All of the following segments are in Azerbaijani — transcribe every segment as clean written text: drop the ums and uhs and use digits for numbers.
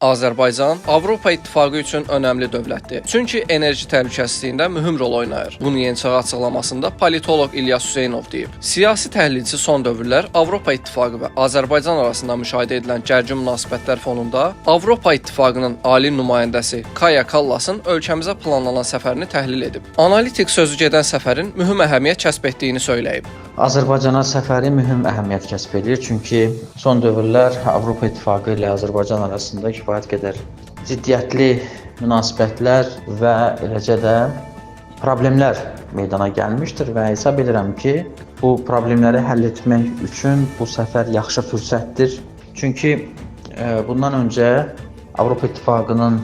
Azərbaycan Avropa İttifaqı üçün önəmli dövlətdir. Çünki enerji təhlükəsizliyində mühüm rol oynayır. Bunu Yeni Çağ açıqlamasında politoloq İlyas Hüseynov deyib. Siyasi təhlilçi son dövrlər Avropa İttifaqı və Azərbaycan arasında müşahidə edilən gərgin münasibətlər fonunda Avropa İttifaqının ali nümayəndəsi Kaja Kallasın ölkəmizə planlanan səfərini təhlil edib. Analitik sözü gedən səfərin mühüm əhəmiyyət kəsb etdiyini söyləyib. Azərbaycana səfəri mühüm əhəmiyyət kəsb edir, çünki son dövrlər Avropa İttifaqı ilə Azərbaycan arasında kifayət qədər ziddiyyətli münasibətlər və eləcə də problemlər meydana gəlmişdir və hesab edirəm ki, bu problemləri həll etmək üçün bu səfər yaxşı fürsətdir. Çünki bundan öncə Avropa İttifaqının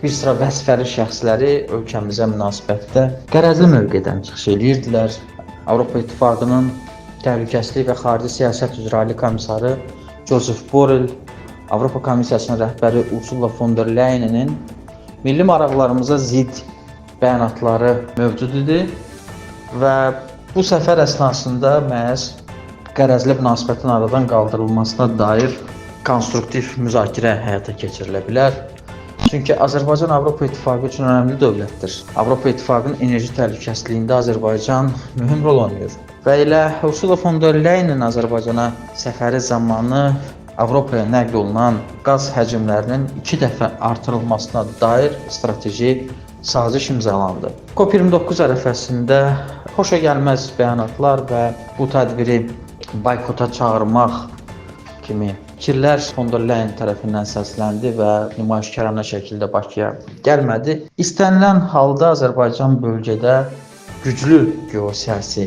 bir sıra vəzifəli şəxsləri ölkəmizə münasibətdə qərəzli mövqedən çıxış edirdilər. Avropa İttifaqının Təhlükəsizlik və Xarici Siyasət üzrə Ali komissarı Joseph Borrell, Avropa Komissiyasının rəhbəri Ursula von der Leyen'in milli maraqlarımıza zidd bəyanatları mövcud idi və bu səfər əsnasında məhz qərəzli münasibətin aradan qaldırılmasına dair konstruktiv müzakirə həyata keçirilə bilər. Çünki Azərbaycan Avropa İttifaqı üçün önəmli dövlətdir. Avropa İttifaqının enerji təhlükəsizliyində Azərbaycan mühüm rol oynayır. Və elə Ursula von der Leyen'in Azərbaycana səfəri zamanı Avropaya nəql olunan qaz həcmlərinin 2 dəfə artırılmasına dair strateji saziş imzalandı. COP29 ərəfəsində xoşagəlməz bəyanatlar və bu tədbiri boykota çağırmaq kimi fikirlər von der Leyen tərəfindən səsləndi və nümayişkarana şəkildə Bakıya gəlmədi. İstənilən halda Azərbaycan bölgədə güclü geosiyasi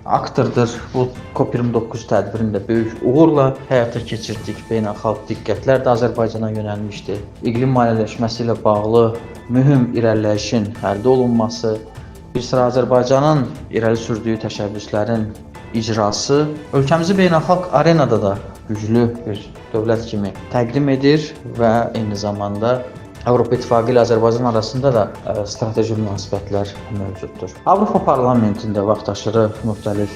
aktordur. Bu COP29 tədbirini də böyük uğurla həyata keçirdik. Beynəlxalq diqqətlər də Azərbaycana yönəlmişdi. İqlim maliyyələşməsi ilə bağlı mühüm irəliləyişin əldə olunması, bir sıra Azərbaycanın irəli sürdüyü təşəbbüslərin icrası ölkəmizi beynəlxalq arenada da güclü bir dövlət kimi təqdim edir və eyni zamanda Avropa İttifaqı ilə Azərbaycan arasında da strateji münasibətlər mövcuddur. Avropa Parlamentində vaxtaşırı müxtəlif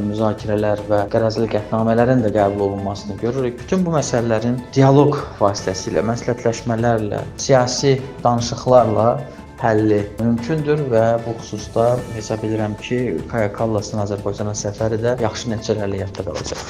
müzakirələr və qərəzli qətnamələrin də qəbul olunmasını görürük. Bütün bu məsələlərin dialoq vasitəsilə, məsləhətləşmələrlə, siyasi danışıqlarla həlli mümkündür və bu xüsusda hesab edirəm ki, Kaja Kallasın Azərbaycana səfəri də yaxşı nəticələrlə yadda qalacaq.